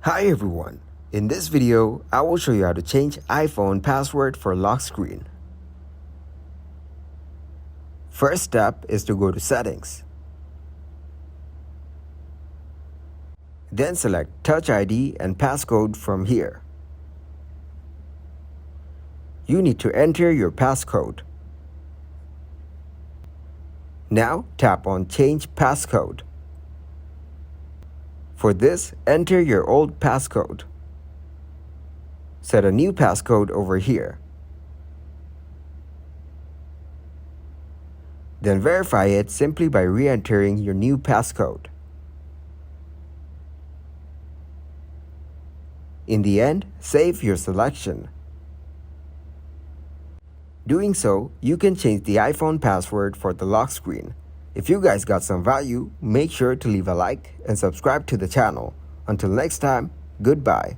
Hi everyone, in this video I will show you how to change iPhone password for lock screen. First step is to go to settings. Then select Touch ID and passcode from here. You need to enter your passcode. Now tap on Change Passcode. For this, enter your old passcode. Set a new passcode over here. Then verify it simply by re-entering your new passcode. In the end, save your selection. Doing so, you can change the iPhone password for the lock screen. If you guys got some value, make sure to leave a like and subscribe to the channel. Until next time, goodbye.